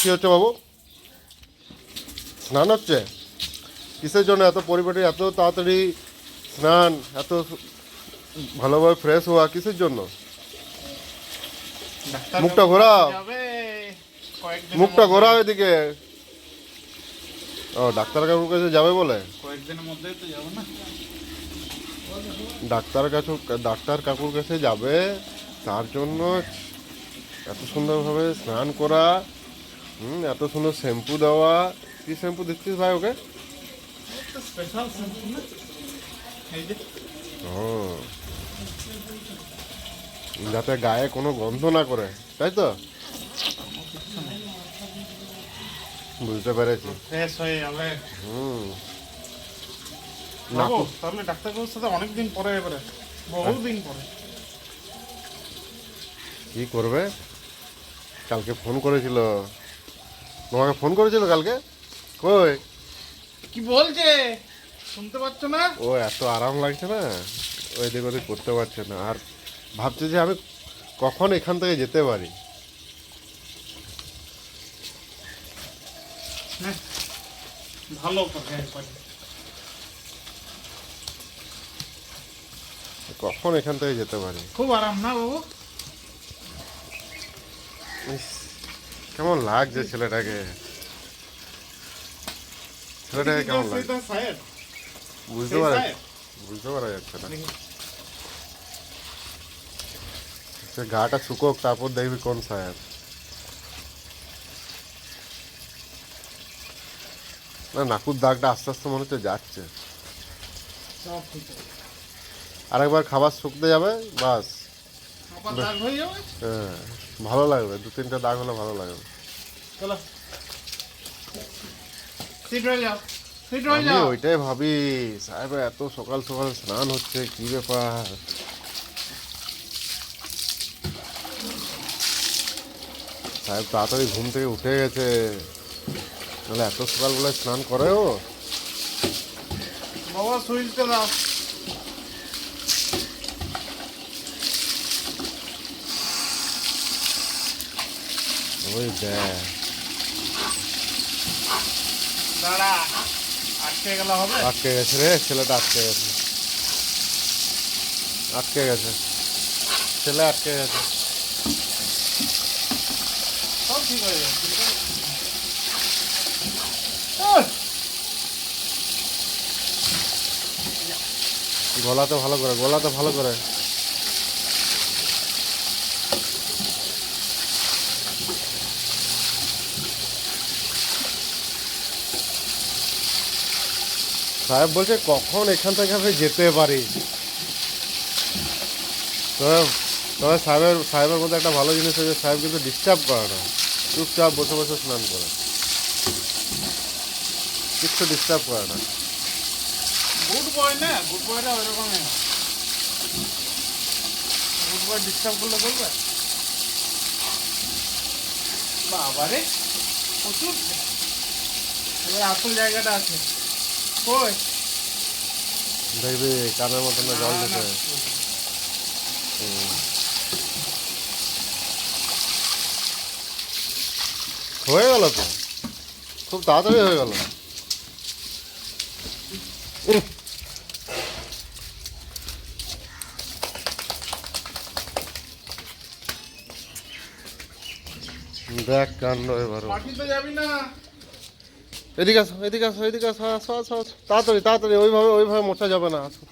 কি হচ্ছে বাবু? স্নান হচ্ছে? কিসের জন্য এত পরিপাটি, এত তাড়াতাড়ি স্নান, এত ভালোভাবে ফ্রেশ হওয়া কিসের জন্য? মুখটা ঘোরাও, মুখটা ঘোরাও এদিকে। ও ডাক্তার কাকুর কাছে যাবে বলে? কয়েকদিনের মধ্যেই তো যাবো না। ডাক্তার কাকুর কাছে যাবে, তার জন্য এত সুন্দরভাবে স্নান করা, এত সুন্দর শ্যাম্পু দেওয়া। কি শ্যাম্পু দিচ্ছিস ভাই ওকে? স্পেশাল শ্যাম্পু না, এই যে। ও, যাতে গায়ে কোনো গন্ধ না করে, তাই তো? বুঝতে পেরেছি। ফ্রেশ হয়ে যাবে। বাবু, তাহলে ডাক্তারবাবুর সাথে অনেকদিন পরে, এবারে বহুদিন পরে। কি করবে? কালকে ফোন করেছিল, তোমাকে ফোন করেছিল কালকে? কই? কি বলছে শুনতে পাচ্ছ না? ও এত আরাম লাগছে না, ওই দিক ওদিক করতে পারছে না, আর ভাবছে যে আমি কখন এখান থেকে যেতে পারি। ভালো করে একবার। কখন এখান থেকে যেতে পারি। খুব আরাম না বাবু? ইস, কেমন লাগছে ছেলেটাকে, ছেলেটাকে কেমন লাগছে বুঝতে পারা যাচ্ছে না। সে গাটা শুকোক, তারপর দেখবি কোন সাহেব। না, নাকুর দাগটা আস্তে আস্তে মনে হচ্ছে যাচ্ছে। আরেকবার খাবার শুকতে যাবে, বাস। হ্যাঁ, ভালো লাগবে, 2-3টা দাগ হলে ভালো লাগবে। চলো আমি ওইটাই ভাবি, সাহেব এত সকাল সকাল স্নান হচ্ছে, কি ব্যাপার? সাহেব তাড়াতাড়ি ঘুম থেকে উঠে গেছে, তাহলে এত সকালবেলায় স্নান করে ও? বাবা সুইচটা দাও। ওই দেখ, দাঁড়া, আটকে গেলে হবে? আটকে গেছে রে, ছেলেটা আটকে গেছে, আটকে গেছে, ছেলে আটকে গেছে। সব ঠিক হয়ে যাবে। গলাতে ভালো করে, গলাতে ভালো করে। সাহেব বলছে কখন এখান থেকে আমি যেতে পারি। তবে তবে সাহেবের মধ্যে একটা ভালো জিনিস হচ্ছে, সাহেব কিন্তু ডিস্টার্ব করে না, চুপচাপ বসে বসে স্নান করে, কিচ্ছু ডিস্টার্ব করে না। গুড বয় না, গুড বয়টা ওইরকমই। গুড বয় ডিস্টার্ব করলে বলবে? বাবারে প্রচুর, এবার আসল জায়গাটা আছে কই? দেখবি কানের মতন না জল দিতে। হয়ে গেল তো, খুব তাড়াতাড়ি হয়ে গেল। দেখ কাণ্ড এবার। মাটিতে যাবি না? এদিকে আসো, এদিকে আসো, এদিকে আসো, আসো আসো আসো, তাড়াতাড়ি তাড়াতাড়ি, ওইভাবে মোছা যাবে না, আসো।